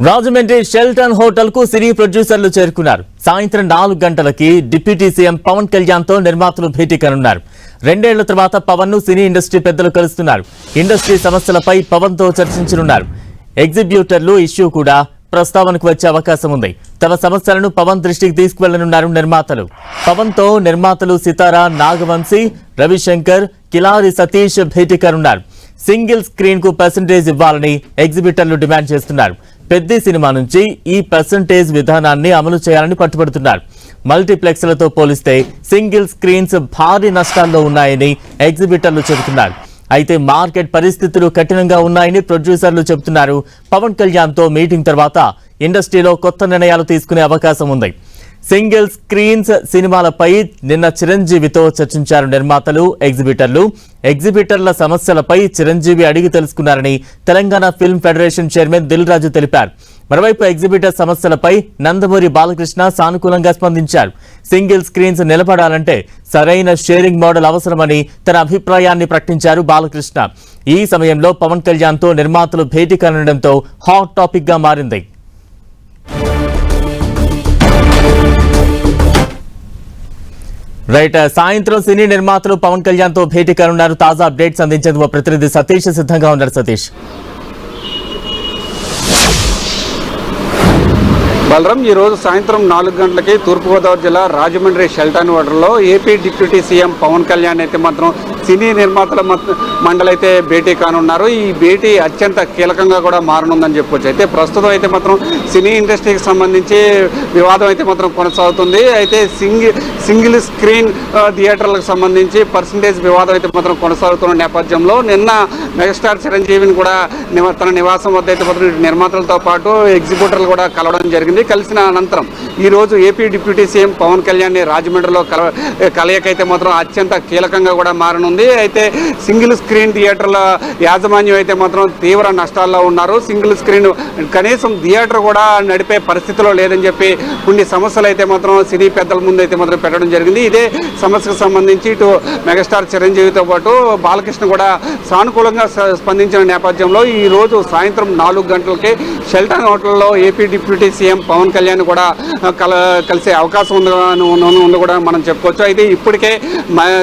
Rajahmundry Sheldon hotel కు సినీ ప్రొడ్యూసర్లు చేరుకున్నారు. సాయంత్రం 4 గంటలకి డిప్యూటీ సీఎం పవన్ కళ్యాణ్ తో నిర్మాతలు భేటీ కానున్నారు. 2 ఏళ్ల తర్వాత పవన్ ను సినీ ఇండస్ట్రీ పెద్దలు కలుస్తున్నారు. ఇండస్ట్రీ సమస్యలపై పవన్ తో చర్చించనున్నారు. ఎగ్జిబ్యూటర్లు ఇష్యూ కూడా ప్రస్తావనకు వచ్చే అవకాశం ఉంది. తమ సమస్యలను పవన్ దృష్టికి తీసుకువెళ్లనున్నారు నిర్మాతలు. పవన్ తో నిర్మాతలు సితారా, నాగవంశీ, రవిశంకర్, కిలారి సతీష్ భేటీ కానున్నారు. సింగిల్ స్క్రీన్ కు పర్సెంటేజ్ ఇవ్వాలని ఎగ్జిబిటర్లు డిమాండ్ చేస్తున్నారు. పెద్ద సినిమా నుంచి ఈ పర్సెంటేజ్ విధానాన్ని అమలు చేయాలని పట్టుబడుతున్నారు. మల్టీప్లెక్స్లతో పోలిస్తే సింగిల్ స్క్రీన్స్ భారీ నష్టాల్లో ఉన్నాయని ఎగ్జిబిటర్లు చెబుతున్నారు. అయితే మార్కెట్ పరిస్థితులు కఠినంగా ఉన్నాయని ప్రొడ్యూసర్లు చెబుతున్నారు. పవన్ కళ్యాణ్ తో మీటింగ్ తర్వాత ఇండస్ట్రీలో కొత్త నిర్ణయాలు తీసుకునే అవకాశం ఉంది. సింగిల్ స్క్రీన్స్ సినిమాలపై నిన్న చిరంజీవితో చర్చించారు నిర్మాతలు, ఎగ్జిబిటర్లు. ఎగ్జిబిటర్ల సమస్యలపై చిరంజీవి అడిగి తెలుసుకున్నారని Telangana film federation chairman Dil Raju తెలిపారు. మరోవైపు ఎగ్జిబిటర్ సమస్యలపై నందమూరి బాలకృష్ణ సానుకూలంగా స్పందించారు. సింగిల్ స్క్రీన్స్ నిలబడాలంటే సరైన షేరింగ్ మోడల్ అవసరమని తన అభిప్రాయాన్ని ప్రకటించారు బాలకృష్ణ. ఈ సమయంలో పవన్ కళ్యాణ్ తో నిర్మాతలు భేటీ కానుండడంతో హాట్ టాపిక్ గా మారింది. రైట్, సాయంత్రం సినీ నిర్మాతలు పవన్ కళ్యాణ్ తో భేటీ కానున్నారు. తాజా అప్డేట్స్ అందించేందుకు ప్రతినిధి సతీష్ సిద్ధంగా ఉన్నారు. సతీష్, బలరాం, ఈ రోజు సాయంత్రం 4 గంటలకి తూర్పుగోదావరి జిల్లా రాజమండ్రి షెల్టన్ హోటల్లో AP deputy CM Pawan Kalyan అయితే మాత్రం సినీ నిర్మాతల మండలి అయితే భేటీ కానున్నారు. ఈ భేటీ అత్యంత కీలకంగా కూడా మారనుందని చెప్పొచ్చు. అయితే ప్రస్తుతం అయితే మాత్రం సినీ ఇండస్ట్రీకి సంబంధించి వివాదం అయితే మాత్రం కొనసాగుతుంది. అయితే సింగిల్ స్క్రీన్ థియేటర్లకు సంబంధించి పర్సంటేజ్ వివాదం అయితే మాత్రం కొనసాగుతున్న నేపథ్యంలో నిన్న మెగాస్టార్ చిరంజీవిని కూడా తన నివాసం వద్ద అయితే మాత్రం నిర్మాతలతో పాటు ఎగ్జిబ్యూటర్లు కూడా కలవడం జరిగింది. కలిసిన అనంతరం ఈరోజు AP deputy CM Pawan Kalyan రాజమండ్రిలో కలయికైతే మాత్రం అత్యంత కీలకంగా కూడా మారనుంది. అయితే సింగిల్ స్క్రీన్ థియేటర్ల యాజమాన్యం అయితే మాత్రం తీవ్ర నష్టాల్లో ఉన్నారు. సింగిల్ స్క్రీన్ కనీసం థియేటర్ కూడా నడిపే పరిస్థితిలో లేదని చెప్పి కొన్ని సమస్యలు అయితే మాత్రం సినీ పెద్దల ముందు అయితే మాత్రం పెట్టడం జరిగింది. ఇదే సమస్యకు సంబంధించి ఇటు మెగాస్టార్ చిరంజీవితో పాటు బాలకృష్ణ కూడా సానుకూలంగా స్పందించిన నేపథ్యంలో ఈ రోజు సాయంత్రం 4 గంటలకి షెల్టన్ హోటల్లో AP deputy CM Pawan Kalyan కూడా కలిసే అవకాశం ఉంది కూడా మనం చెప్పుకోవచ్చు. అయితే ఇప్పటికే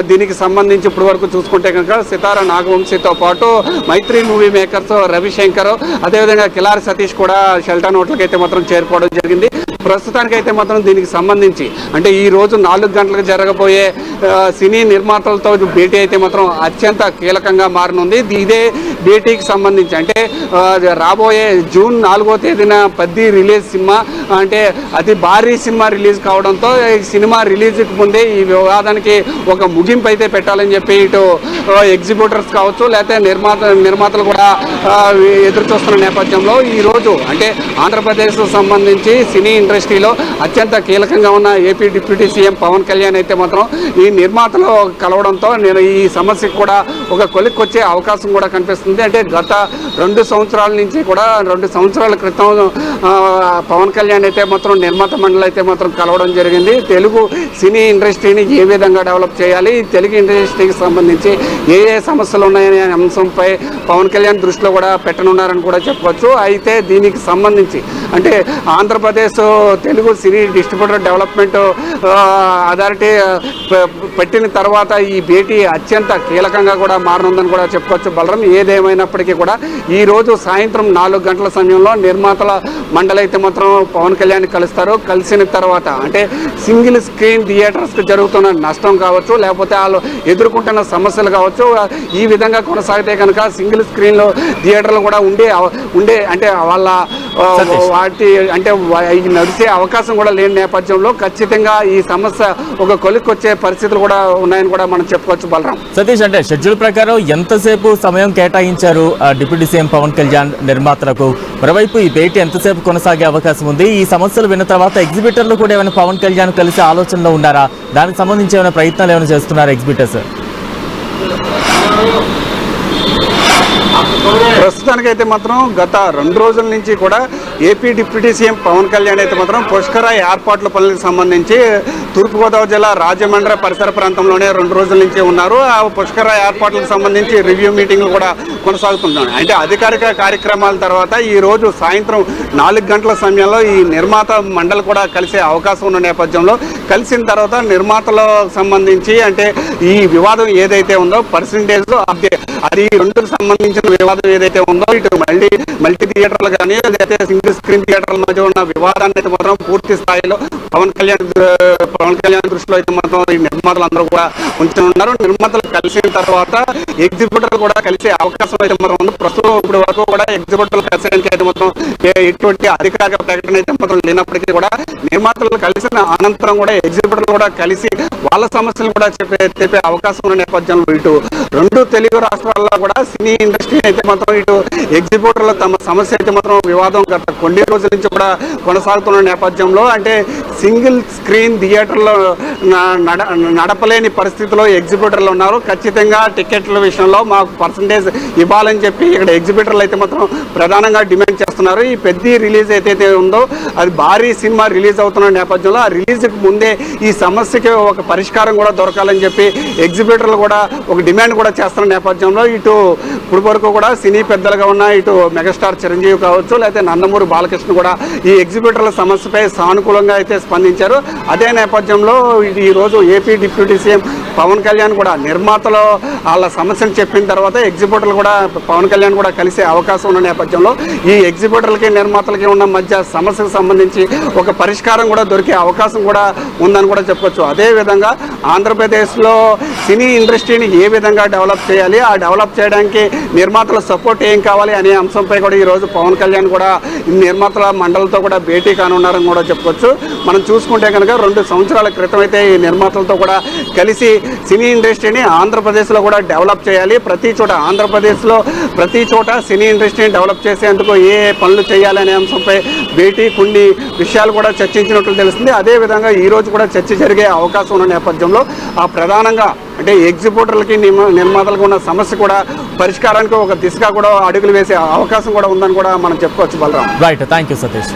దీనికి సంబంధించి ఇప్పటి వరకు చూసుకుంటే కనుక సితారా, నాగవంశీతో పాటు మైత్రి మూవీ మేకర్స్, రవిశంకర్, అదేవిధంగా కిలారి సతీష్ కూడా షెల్టన్ హోటల్కి అయితే మాత్రం చేరుకోవడం జరిగింది. ప్రస్తుతానికైతే మాత్రం దీనికి సంబంధించి అంటే ఈ రోజు 4 గంటలకు జరగబోయే సినీ నిర్మాతలతో భేటీ అయితే మాత్రం అత్యంత కీలకంగా మారనుంది. ఇదే భేటీకి సంబంధించి అంటే రాబోయే జూన్ 4వ తేదీన 10 రిలీజ్ సినిమా, అంటే అతి భారీ సినిమా రిలీజ్ కావడంతో ఈ సినిమా రిలీజ్కి ముందే ఈ వివాదానికి ఒక ముగింపు అయితే పెట్టాలని చెప్పి ఇటు ఎగ్జిబ్యూటర్స్ కావచ్చు లేకపోతే నిర్మాతలు కూడా ఎదురు చూస్తున్న నేపథ్యంలో ఈరోజు అంటే ఆంధ్రప్రదేశ్ సంబంధించి సినీ ఇండస్ట్రీలో అత్యంత కీలకంగా ఉన్న AP deputy CM Pawan Kalyan అయితే మాత్రం ఈ నిర్మాతలు కలవడంతో నేను ఈ సమస్యకు కూడా ఒక కొలిక్కొచ్చే అవకాశం కూడా కనిపిస్తుంది. అంటే గత 2 సంవత్సరాల నుంచి కూడా 2 సంవత్సరాల క్రితం పవన్ కళ్యాణ్ అయితే మాత్రం నిర్మాత మండలి అయితే మాత్రం కలవడం జరిగింది. తెలుగు సినీ ఇండస్ట్రీని ఏ విధంగా డెవలప్ చేయాలి, తెలుగు ఇండస్ట్రీకి సంబంధించి ఏ సమస్యలు ఉన్నాయనే అంశంపై పవన్ కళ్యాణ్ దృష్టిలో కూడా పెట్టనున్నారని కూడా చెప్పవచ్చు. అయితే దీనికి సంబంధించి అంటే ఆంధ్రప్రదేశ్ తెలుగు సినీ డిస్ట్రిబ్యూటర్ డెవలప్మెంట్ అథారిటీ పెట్టిన తర్వాత ఈ భేటీ అత్యంత కీలకంగా కూడా మారనుందని కూడా చెప్పుకోవచ్చు. బలరం, ఏదేమైనప్పటికీ కూడా ఈ రోజు సాయంత్రం 4 గంటల సమయంలో నిర్మాతల మండలి అయితే మాత్రం పవన్ కళ్యాణ్ కలుస్తారు. కలిసిన తర్వాత అంటే సింగిల్ స్క్రీన్ థియేటర్స్కి జరుగుతున్న నష్టం కావచ్చు లేకపోతే వాళ్ళు ఎదుర్కొంటున్న సమస్యలు కావచ్చు, ఈ విధంగా కొనసాగితే కనుక సింగిల్ స్క్రీన్లో థియేటర్లు కూడా ఉండే అంటే వాళ్ళ వాటి అంటే నడిచే అవకాశం కూడా లేని నేపథ్యంలో ఖచ్చితంగా ఈ సమస్య ఒక కొలిక్కొచ్చే పరిస్థితులు కూడా ఉన్నాయని కూడా మనం చెప్పుకోవచ్చు. బలరాం, సతీష్, అంటే షెడ్యూల్ ప్రకారం ఎంతసేపు సమయం కేటాయించారు డిప్యూటీ సీఎం పవన్ కళ్యాణ్ నిర్మాతలకు? మరోవైపు ఈ భేటీ ఎంతసేపు కొనసాగే అవకాశం ఉంది? ఈ సమస్యలు విన్న తర్వాత ఎగ్జిబిటర్లు కూడా ఏమైనా పవన్ కళ్యాణ్ కలిసే ఆలోచనలో ఉన్నారా? దానికి సంబంధించి ఏమైనా ప్రయత్నాలు ఏమైనా చేస్తున్నారు ఎగ్జిబిటర్స్? ప్రస్తుతానికైతే మాత్రం గత 2 రోజుల నుంచి కూడా AP deputy CM Pawan Kalyan అయితే మాత్రం పుష్కర ఏర్పాట్ల పనులకు సంబంధించి తూర్పుగోదావరి జిల్లా రాజమండ్రి పరిసర ప్రాంతంలోనే 2 రోజుల నుంచి ఉన్నారు. ఆ పుష్కర ఏర్పాట్లకు సంబంధించి రివ్యూ మీటింగ్లు కూడా కొనసాగుతున్నాయి. అంటే అధికారిక కార్యక్రమాల తర్వాత ఈ రోజు సాయంత్రం 4 గంటల సమయంలో ఈ నిర్మాత మండలి కూడా కలిసే అవకాశం ఉన్న నేపథ్యంలో కలిసిన తర్వాత నిర్మాతలకు సంబంధించి అంటే ఈ వివాదం ఏదైతే ఉందో పర్సంటేజ్ అది 2కు సంబంధించిన వివాదం ఏదైతే ఉందో ఇటు మల్టీ థియేటర్లు కానీ లేకపోతే సింగిల్ స్క్రీన్ థియేటర్ల మధ్య ఉన్న వివాదాన్ని అయితే మాత్రం పూర్తి స్థాయిలో పవన్ కళ్యాణ్ దృష్టిలో అయితే మాత్రం ఈ నిర్మాతలు అందరూ కూడా ఉంచుతున్నారు. నిర్మాతలు కలిసిన తర్వాత ఎగ్జిబిటర్లు కూడా కలిసే అవకాశం అయితే మాత్రం ఉంది. ప్రస్తుతం ఇప్పుడు వరకు కూడా ఎగ్జిబిటర్లు కలిసడానికి అయితే మాత్రం ఎటువంటి అధికారిక ప్రకటన అయితే మాత్రం లేనప్పటికీ కూడా నిర్మాతలు కలిసిన అనంతరం కూడా ఎగ్జిబిటర్లు కూడా కలిసి వాళ్ళ సమస్యలు కూడా చెప్పే అవకాశం ఉన్న నేపథ్యంలో ఇటు 2 తెలుగు రాష్ట్రాల్లో కూడా సినీ ఇండస్ట్రీ అయితే మాత్రం ఇటు ఎగ్జిబిటర్లు తమ సమస్య అయితే మాత్రం వివాదం గత కొన్ని రోజుల నుంచి కూడా కొనసాగుతున్న నేపథ్యంలో అంటే సింగిల్ స్క్రీన్ థియేటర్లో నడపలేని పరిస్థితిలో ఎగ్జిబిటర్లు ఉన్నారు. ఖచ్చితంగా టికెట్ల విషయంలో మాకు పర్సంటేజ్ ఇవ్వాలని చెప్పి ఇక్కడ ఎగ్జిబిటర్లు అయితే మాత్రం ప్రధానంగా డిమాండ్ చేస్తున్నారు. ఈ పెద్ద రిలీజ్ ఏదైతే ఉందో అది భారీ సినిమా రిలీజ్ అవుతున్న నేపథ్యంలో ఆ రిలీజ్కి ముందే ఈ సమస్యకి ఒక పరిష్కారం కూడా దొరకాలని చెప్పి ఎగ్జిబిటర్లు కూడా ఒక డిమాండ్ కూడా చేస్తున్న నేపథ్యంలో ఇటు ఇప్పుడు వరకు కూడా సినీ పెద్దలుగా ఉన్న ఇటు మెగాస్టార్ చిరంజీవి కావచ్చు లేకపోతే నందమూరి బాలకృష్ణ కూడా ఈ ఎగ్జిబిటర్ల సమస్యపై సానుకూలంగా అయితే స్పందించారు. అదే నేపథ్యంలో ఈ రోజు AP deputy CM Pawan Kalyan కూడా నిర్మాతలు వాళ్ళ సమస్యను చెప్పిన తర్వాత ఎగ్జిబిటర్లు కూడా పవన్ కళ్యాణ్ కూడా కలిసే అవకాశం ఉన్న నేపథ్యంలో ఈ ఎగ్జిబిటర్లకి నిర్మాతలకి ఉన్న మధ్య సమస్యకు సంబంధించి ఒక పరిష్కారం కూడా దొరికే అవకాశం కూడా ఉందని కూడా చెప్పొచ్చు. అదేవిధంగా ఆంధ్రప్రదేశ్లో సినీ ఇండస్ట్రీని ఏ విధంగా డెవలప్ చేయాలి, ఆ డెవలప్ చేయడానికి నిర్మాతల సపోర్ట్ ఏం కావాలి అనే అంశంపై కూడా ఈరోజు పవన్ కళ్యాణ్ కూడా నిర్మాతల మండలితో కూడా భేటీ కానున్నారని కూడా చెప్పొచ్చు. మనం చూసుకుంటే కనుక 2 సంవత్సరాల క్రితం అయితే ఈ నిర్మాతలతో కూడా కలిసి సినీ ఇండస్ట్రీని ఆంధ్రప్రదేశ్లో కూడా డెవలప్ చేయాలి, ఆంధ్రప్రదేశ్లో ప్రతి చోట సినీ ఇండస్ట్రీని డెవలప్ చేసేందుకు ఏ పనులు చేయాలనే అంశంపై భేటీ కొన్ని విషయాలు కూడా చర్చించినట్లు తెలుస్తుంది. అదేవిధంగా ఈరోజు కూడా చర్చ జరిగే అవకాశం ఉన్న నేపథ్యంలో ఆ ప్రధానంగా అంటే ఎగ్జిబిటర్లకి నిర్మాతలకు ఉన్న సమస్య కూడా పరిష్కారానికి ఒక దిశగా కూడా అడుగులు వేసే అవకాశం కూడా ఉందని కూడా మనం చెప్పుకోవచ్చు. Balaram. Right, thank you Satish.